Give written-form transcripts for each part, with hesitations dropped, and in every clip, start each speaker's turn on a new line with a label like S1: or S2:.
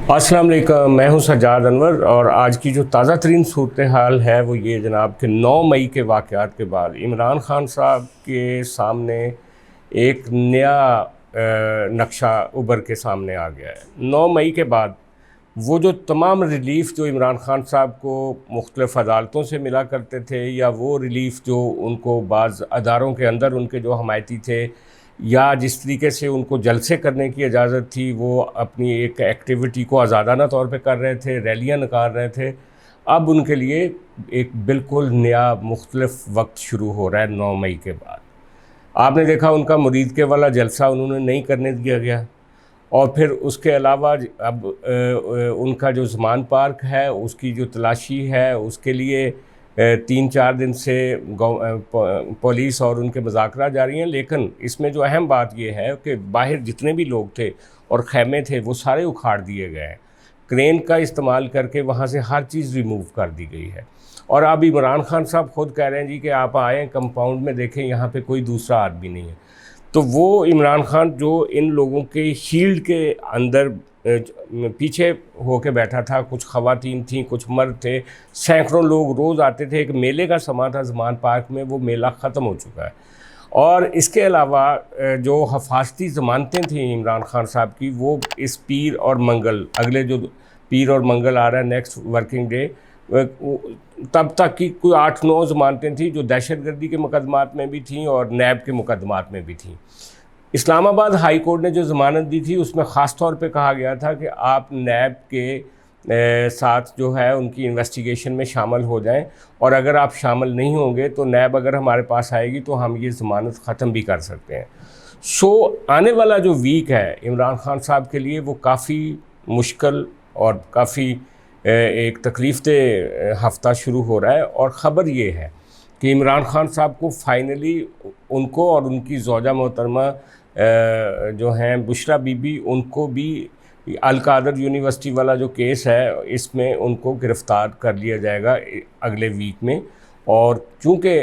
S1: अस्सलाम वालेकुम, मैं हूं सज्जाद अनवर और आज की जो ताज़ा तरीन सूरत हाल है वो ये जनाब कि 9 मई के वाक़यात के बाद इमरान खान साहब के सामने एक नया नक्शा उभर के सामने आ गया है। 9 मई के बाद वो जो तमाम रिलीफ़ जो इमरान खान साहब को मुख्तलिफ़ अदालतों से मिला करते थे, या वो रिलीफ़ जो उनको बाज़ अदारों के अंदर उनके जो हमायती थे, या जिस तरीके से उनको जलसे करने की इजाज़त थी, वो अपनी एक एक्टिविटी को आज़ादाना तौर पे कर रहे थे, रैलियाँ निकाल रहे थे, अब उनके लिए एक बिल्कुल नया मुख्तलिफ़ वक्त शुरू हो रहा है 9 मई के बाद। आपने देखा उनका मुरीद के वाला जलसा उन्होंने नहीं करने दिया गया, और फिर उसके अलावा अब उनका जो ज़मान पार्क है उसकी जो तलाशी है उसके लिए 3-4 दिन से पुलिस और उनके मुज़ाकरा जारी हैं। लेकिन इसमें जो अहम बात यह है कि बाहर जितने भी लोग थे और ख़ैमे थे वो सारे उखाड़ दिए गए हैं। क्रेन का इस्तेमाल करके वहाँ से हर चीज़ रिमूव कर दी गई है। और अब इमरान खान साहब खुद कह रहे हैं जी कि आप आएँ कंपाउंड में देखें, यहाँ पे कोई दूसरा आदमी नहीं है। तो वो इमरान खान जो इन लोगों के शील्ड के अंदर पीछे होके बैठा था, कुछ ख़वातीन थीं, कुछ मर्द थे, सैकड़ों लोग रोज़ आते थे। एक मेले का समा था ज़मान पार्क में, वो मेला ख़त्म हो चुका है। और इसके अलावा जो हफाजती ज़मानतें थीं इमरान खान साहब की, वो इस पीर और मंगल, अगले जो पीर और मंगल आ रहा है नेक्स्ट वर्किंग डे, तब तक की कोई 8-9 ज़मानतें थीं जो दहशतगर्दी के मुकदमात में भी थीं और नैब के मुकदमात में भी थीं। इस्लामाबाद हाई कोर्ट ने जो ज़मानत दी थी उसमें ख़ास तौर पे कहा गया था कि आप नैब के साथ जो है उनकी इन्वेस्टिगेशन में शामिल हो जाएं, और अगर आप शामिल नहीं होंगे तो नैब अगर हमारे पास आएगी तो हम ये ज़मानत ख़त्म भी कर सकते हैं। आने वाला जो वीक है इमरान खान साहब के लिए वो काफ़ी मुश्किल और काफ़ी एक तकलीफ़देह हफ़्ता शुरू हो रहा है। और ख़बर ये है कि इमरान खान साहब को फाइनली उनको और उनकी ज़ौजा मोहतरमा जो हैं बुशरा बीबी, उनको भी अल कादर यूनिवर्सिटी वाला जो केस है इसमें उनको गिरफ़्तार कर लिया जाएगा अगले वीक में। और चूँकि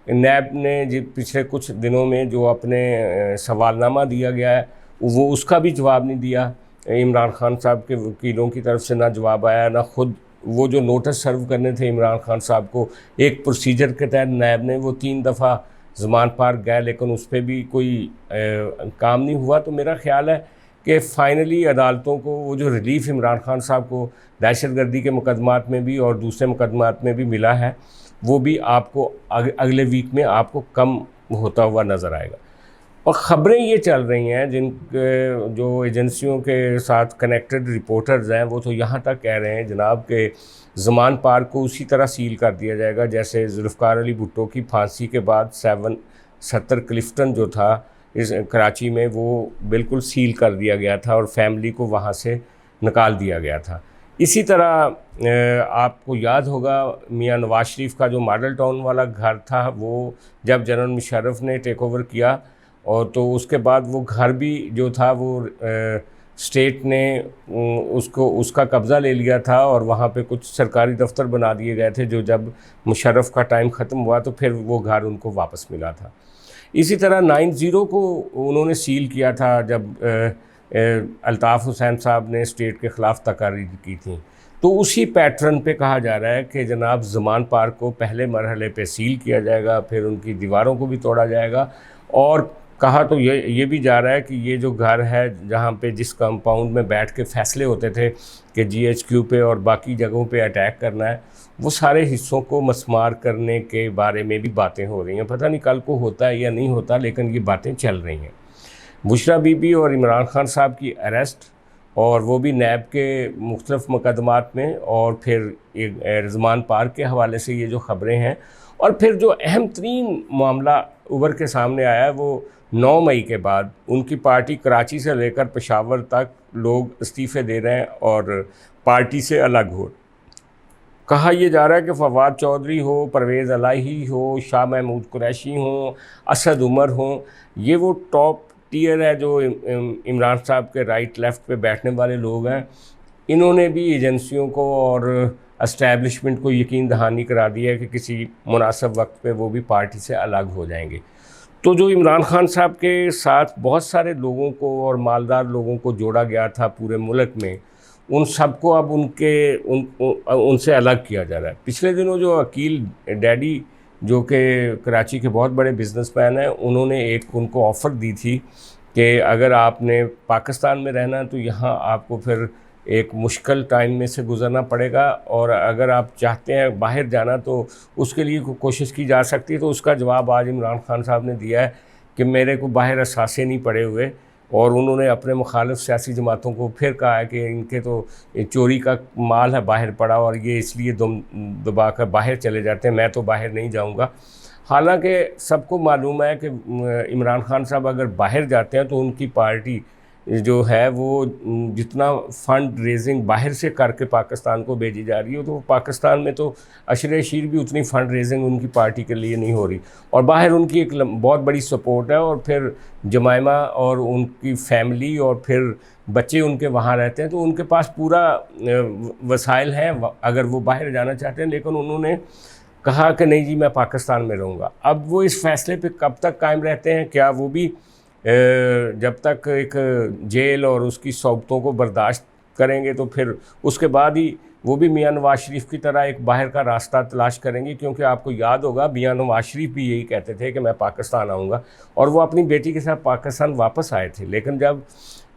S1: नैब ने जो पिछले कुछ दिनों में जो अपने सवालनामा दिया गया है वो उसका भी जवाब नहीं दिया। इमरान खान साहब के वकीलों की तरफ से ना जवाब आया, ना खुद वो जो नोटिस सर्व करने थे इमरान खान साहब को एक प्रोसीजर के तहत नैब ने, वो 3 दफ़ा ज़मान पार्क गए लेकिन उस पर भी कोई काम नहीं हुआ। तो मेरा ख़्याल है कि फ़ाइनली अदालतों को वो जो रिलीफ़ इमरान खान साहब को दहशतगर्दी के मुकदमात में भी और दूसरे मुकदमात में भी मिला है वो भी आपको अगले वीक में आपको कम होता हुआ नज़र आएगा। और ख़बरें ये चल रही हैं जिन जो एजेंसियों के साथ कनेक्टेड रिपोर्टर्स हैं वो तो यहाँ तक कह रहे हैं जनाब कि ज़मान पार्क को उसी तरह सील कर दिया जाएगा जैसे जुल्फ़िकार अली भुट्टो की फांसी के बाद 770 क्लिफ्टन जो था इस कराची में, वो बिल्कुल सील कर दिया गया था और फैमिली को वहाँ से निकाल दिया गया था। इसी तरह आपको याद होगा मियाँ नवाज शरीफ का जो मॉडल टाउन वाला घर था, वो जब जनरल मुशर्रफ ने टेक ओवर किया और तो उसके बाद वो घर भी जो था वो स्टेट ने उसका कब्ज़ा ले लिया था और वहाँ पे कुछ सरकारी दफ्तर बना दिए गए थे, जो जब मुशर्रफ का टाइम ख़त्म हुआ तो फिर वो घर उनको वापस मिला था। इसी तरह 9/0 को उन्होंने सील किया था जब अल्ताफ़ हुसैन साहब ने स्टेट के ख़िलाफ़ तकारीर की थी। तो उसी पैटर्न पे कहा जा रहा है कि जनाब ज़मान पार्क को पहले मरहले पे सील किया जाएगा, फिर उनकी दीवारों को भी तोड़ा जाएगा। और कहा तो ये भी जा रहा है कि ये जो घर है जहाँ पे जिस कंपाउंड में बैठ के फ़ैसले होते थे कि GHQ पे और बाकी जगहों पे अटैक करना है, वो सारे हिस्सों को मस्मार करने के बारे में भी बातें हो रही हैं। पता नहीं कल को होता है या नहीं होता, लेकिन ये बातें चल रही हैं। बुशरा बीबी और इमरान खान साहब की अरेस्ट, और वो भी नैब के मुख्तलिफ़ मुकदमात में, और फिर एक ज़मान पार्क के हवाले से ये जो ख़बरें हैं। और फिर जो अहम तरीन मामला उभर के सामने आया है वो 9 मई के बाद उनकी पार्टी कराची से लेकर पेशावर तक लोग इस्तीफ़े दे रहे हैं और पार्टी से अलग हो। कहा यह जा रहा है कि फवाद चौधरी हो, परवेज़ इलाही हो, शाह महमूद कुरैशी हो, असद उमर हो, ये वो टॉप टियर है जो इमरान साहब के राइट लेफ़्ट पे बैठने वाले लोग हैं। इन्होंने भी एजेंसियों को और एस्टैब्लिशमेंट को यकीन दहानी करा दी है कि किसी मुनासिब वक्त पे वो भी पार्टी से अलग हो जाएंगे। तो जो इमरान खान साहब के साथ बहुत सारे लोगों को और मालदार लोगों को जोड़ा गया था पूरे मुल्क में, उन सबको अब उनसे अलग किया जा रहा है। पिछले दिनों जो अकील डैडी जो कि कराची के बहुत बड़े बिजनेसमैन हैं, उन्होंने एक उनको ऑफ़र दी थी कि अगर आपने पाकिस्तान में रहना है तो यहाँ आपको फिर एक मुश्किल टाइम में से गुज़रना पड़ेगा, और अगर आप चाहते हैं बाहर जाना तो उसके लिए कोशिश की जा सकती है। तो उसका जवाब आज इमरान खान साहब ने दिया है कि मेरे को बाहर असासे नहीं पड़े हुए, और उन्होंने अपने मुखालिफ सियासी जमातों को फिर कहा है कि इनके तो चोरी का माल है बाहर पड़ा, और ये इसलिए दबा कर बाहर चले जाते हैं, मैं तो बाहर नहीं जाऊंगा। हालांकि सबको मालूम है कि इमरान खान साहब अगर बाहर जाते हैं तो उनकी पार्टी जो है वो जितना फ़ंड रेजिंग बाहर से करके पाकिस्तान को भेजी जा रही है, तो पाकिस्तान में तो अशरे शीर भी उतनी फ़ंड रेजिंग उनकी पार्टी के लिए नहीं हो रही, और बाहर उनकी एक बहुत बड़ी सपोर्ट है। और फिर जमाइमा और उनकी फैमिली और फिर बच्चे उनके वहाँ रहते हैं, तो उनके पास पूरा वसाइल हैं अगर वो बाहर जाना चाहते हैं। लेकिन उन्होंने कहा कि नहीं जी, मैं पाकिस्तान में रहूँगा। अब वो इस फैसले पे कब तक कायम रहते हैं, क्या वो भी जब तक एक जेल और उसकी सौबतों को बर्दाश्त करेंगे, तो फिर उसके बाद ही वो भी मियां नवाज शरीफ की तरह एक बाहर का रास्ता तलाश करेंगे। क्योंकि आपको याद होगा मियां नवाज शरीफ भी यही कहते थे कि मैं पाकिस्तान आऊँगा, और वो अपनी बेटी के साथ पाकिस्तान वापस आए थे। लेकिन जब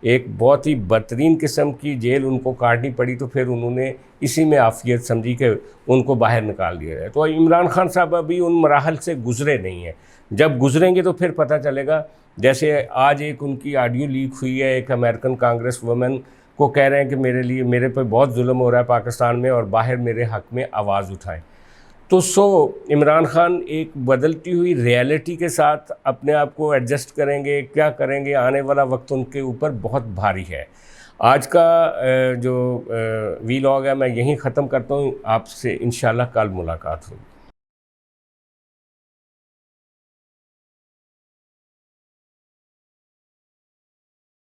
S1: एक बहुत ही बदतरीन किस्म की जेल उनको काटनी पड़ी तो फिर उन्होंने इसी में आफियत समझी कि उनको बाहर निकाल दिया जाए। तो इमरान खान साहब अभी उन मराहल से गुज़रे नहीं हैं, जब गुज़रेंगे तो फिर पता चलेगा। जैसे आज एक उनकी ऑडियो लीक हुई है, एक अमेरिकन कांग्रेस वुमेन को कह रहे हैं कि मेरे पे बहुत जुल्म हो रहा है पाकिस्तान में, और बाहर मेरे हक़ में आवाज़ उठाएं। तो इमरान खान एक बदलती हुई रियलिटी के साथ अपने आप को एडजस्ट करेंगे, क्या करेंगे, आने वाला वक्त उनके ऊपर बहुत भारी है। आज का जो वीलॉग है मैं यहीं ख़त्म करता हूँ, आपसे इंशाल्लाह कल मुलाकात होगी।